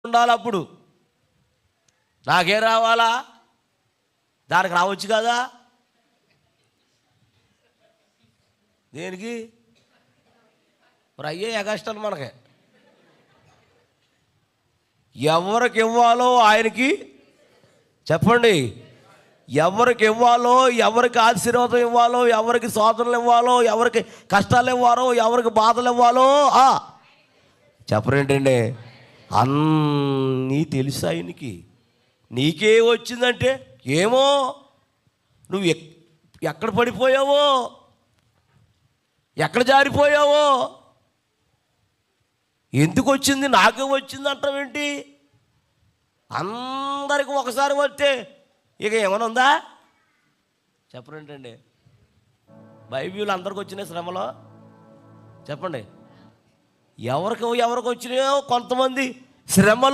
ఉండాలి. అప్పుడు నాకే రావాలా, దానికి రావచ్చు కదా. దేనికి మరి అయ్యే ఎగస్టాలు మనకి. ఎవరికి ఇవ్వాలో ఆయనకి చెప్పండి. ఎవరికి ఇవ్వాలో, ఎవరికి ఆశీర్వాదం ఇవ్వాలో, ఎవరికి శోధనలు ఇవ్వాలో, ఎవరికి కష్టాలు ఇవ్వాలో, ఎవరికి బాధలు ఇవ్వాలో చెప్పరేంటండి. అన్నీ తెలుసు ఆయనకి. నీకే వచ్చిందంటే ఏమో నువ్వు ఎక్కడ పడిపోయావో, ఎక్కడ జారిపోయావో, ఎందుకు వచ్చింది నాకే వచ్చింది అంటావేంటి. అందరికి ఒకసారి వస్తే ఇక ఏమైనా ఉందా చెప్పరేంటండి. బైబిల్ అందరికి వచ్చినాయి శ్రమలో చెప్పండి. ఎవరికి వచ్చినాయో కొంతమంది శ్రమలో